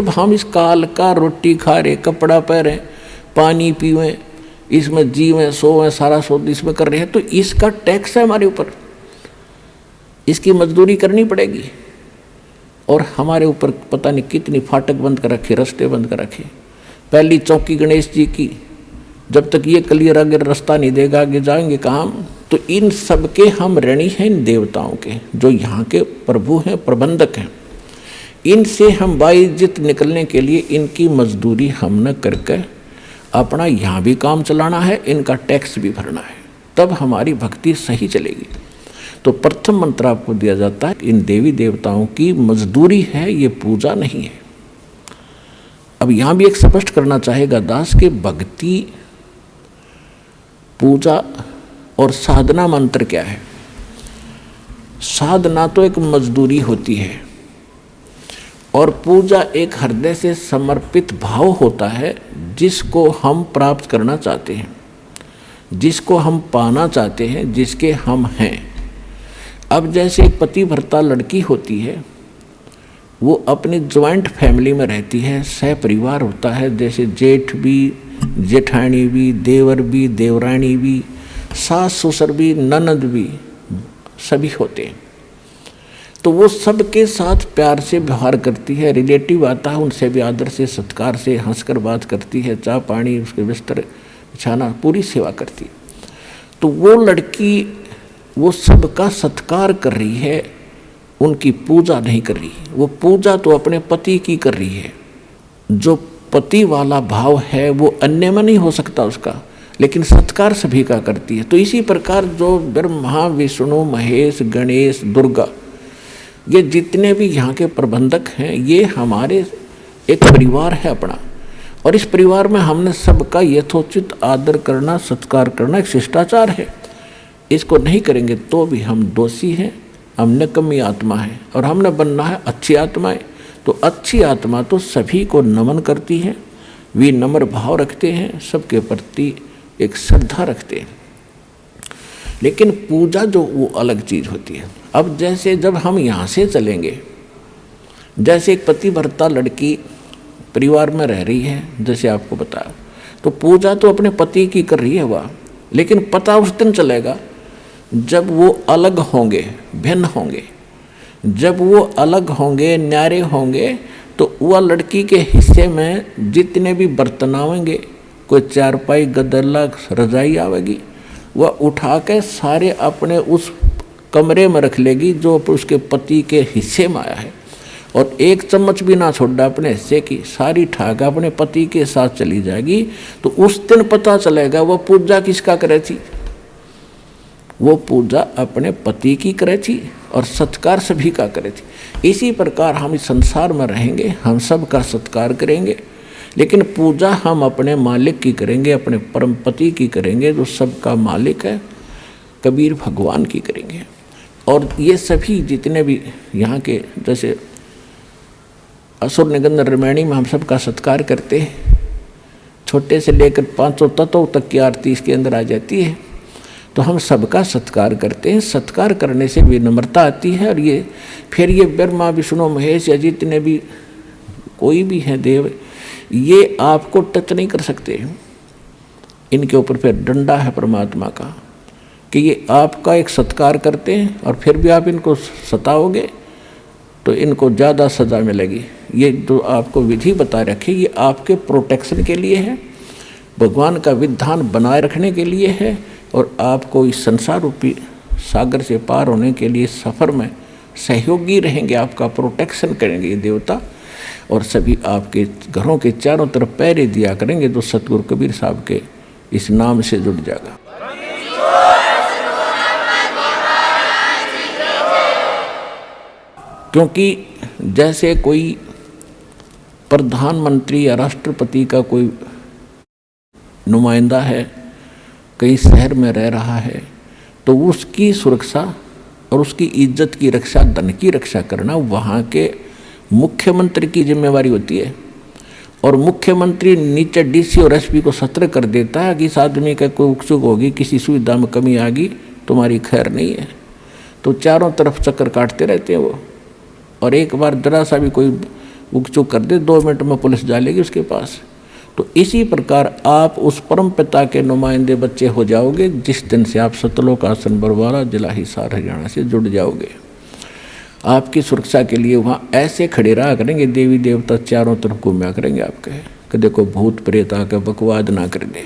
जब हम इस काल का रोटी खा रहे, कपड़ा पहने, पानी पीवें, इसमें जीवें सोवें, सारा शोध इसमें कर रहे हैं, तो इसका टैक्स है हमारे ऊपर, इसकी मजदूरी करनी पड़ेगी। और हमारे ऊपर पता नहीं कितनी फाटक बंद कर रखे, रास्ते बंद कर रखे। पहली चौकी गणेश जी की, जब तक ये क्लियर आगे रास्ता नहीं देगा आगे जाएंगे कहाँ हम। तो इन सब के हम ऋणी हैं, इन देवताओं के, जो यहाँ के प्रभु हैं, प्रबंधक हैं। इनसे हम बाइज्जत निकलने के लिए इनकी मजदूरी हम न करके अपना यहाँ भी काम चलाना है, इनका टैक्स भी भरना है, तब हमारी भक्ति सही चलेगी। तो प्रथम मंत्र आपको दिया जाता है, इन देवी देवताओं की मजदूरी है, ये पूजा नहीं है। अब यहाँ भी एक स्पष्ट करना चाहेगा दास के भक्ति, पूजा और साधना मंत्र क्या है। साधना तो एक मजदूरी होती है और पूजा एक हृदय से समर्पित भाव होता है, जिसको हम प्राप्त करना चाहते हैं, जिसको हम पाना चाहते हैं, जिसके हम हैं। अब जैसे एक पति भर्ता लड़की होती है, वो अपनी ज्वाइंट फैमिली में रहती है, सह परिवार होता है, जैसे जेठ भी, जेठानी भी, देवर भी, देवरानी भी, सास ससुर भी, ननद भी, सभी होते हैं। तो वो सबके साथ प्यार से व्यवहार करती है, रिलेटिव आता है उनसे भी आदर से, सत्कार से, हंसकर बात करती है, चाय पानी, उसके बिस्तर बिछाना, पूरी सेवा करती है। तो वो लड़की वो सबका सत्कार कर रही है, उनकी पूजा नहीं कर रही। वो पूजा तो अपने पति की कर रही है। जो पति वाला भाव है वो अन्य में नहीं हो सकता उसका, लेकिन सत्कार सभी का करती है। तो इसी प्रकार जो ब्रह्मा, विष्णु, महेश, गणेश, दुर्गा, ये जितने भी यहाँ के प्रबंधक हैं, ये हमारे एक परिवार है अपना, और इस परिवार में हमने सबका यथोचित आदर करना, सत्कार करना एक शिष्टाचार है। इसको नहीं करेंगे तो भी हम दोषी हैं, हम निकम्मी आत्मा है, और हमने बनना है अच्छी आत्माएं। तो अच्छी आत्मा तो सभी को नमन करती है, विनम्र भाव रखते हैं, सबके प्रति एक श्रद्धा रखते हैं। लेकिन पूजा जो वो अलग चीज़ होती है। अब जैसे जब हम यहाँ से चलेंगे, जैसे एक पति भर्ता लड़की परिवार में रह रही है, जैसे आपको बताया, तो पूजा तो अपने पति की कर रही है वह, लेकिन पता उस दिन चलेगा जब वो अलग होंगे, भिन्न होंगे। जब वो अलग होंगे, न्यारे होंगे, तो वह लड़की के हिस्से में जितने भी बर्तन आवेंगे, कोई चारपाई, गद्दला, रजाई आवेगी, वह उठा के सारे अपने उस कमरे में रख लेगी जो उसके पति के हिस्से में आया है, और एक चम्मच भी ना छोड़ा अपने हिस्से की, सारी ठाक अपने पति के साथ चली जाएगी। तो उस दिन पता चलेगा वह पूजा किसका करे थी। वो पूजा अपने पति की करे थी और सत्कार सभी का करे थी। इसी प्रकार हम इस संसार में रहेंगे, हम सब का सत्कार करेंगे, लेकिन पूजा हम अपने मालिक की करेंगे, अपने परम पति की करेंगे जो सबका मालिक है, कबीर भगवान की करेंगे। और ये सभी जितने भी यहाँ के, जैसे असुर निगंध रामायणी में हम सबका सत्कार करते हैं, छोटे से लेकर 500 तत्वों तक की आरती इसके अंदर आ जाती है। तो हम सबका सत्कार करते हैं, सत्कार करने से विनम्रता आती है। और ये फिर ये ब्रह्मा, विष्णु, महेश या जितने भी कोई भी हैं देव, ये आपको टच नहीं कर सकते। इनके ऊपर फिर डंडा है परमात्मा का कि ये आपका एक सत्कार करते हैं और फिर भी आप इनको सताओगे तो इनको ज़्यादा सज़ा मिलेगी। ये जो आपको विधि बता रखी, ये आपके प्रोटेक्शन के लिए है, भगवान का विधान बनाए रखने के लिए है, और आपको इस संसार रूपी सागर से पार होने के लिए सफ़र में सहयोगी रहेंगे, आपका प्रोटेक्शन करेंगे ये देवता। और सभी आपके घरों के चारों तरफ पैरे दिया करेंगे, जो सतगुरु कबीर साहब के इस नाम से जुड़ जाएगा। क्योंकि जैसे कोई प्रधानमंत्री या राष्ट्रपति का कोई नुमाइंदा है, कहीं शहर में रह रहा है, तो उसकी सुरक्षा और उसकी इज्जत की रक्षा, धन की रक्षा करना वहाँ के मुख्यमंत्री की जिम्मेवारी होती है। और मुख्यमंत्री नीचे डीसी और एसपी को सतर्क कर देता है कि इस आदमी का कोई उत्सुक होगी, किसी सुविधा में कमी आ गई, तुम्हारी खैर नहीं है। तो चारों तरफ चक्कर काटते रहते हैं वो। और एक बार जरा सा भी कोई उग चुक कर दे, 2 मिनट में पुलिस डालेगी उसके पास। तो इसी प्रकार आप उस परम पिता के नुमाइंदे बच्चे हो जाओगे जिस दिन से आप सतलोक आश्रम बरवाला जिला हिसार हरियाणा से जुड़ जाओगे। आपकी सुरक्षा के लिए वहाँ ऐसे खड़े रहा करेंगे, देवी देवता चारों तरफ घूमया करेंगे आपके, कि देखो भूत प्रेत आके बकवाद ना कर दे।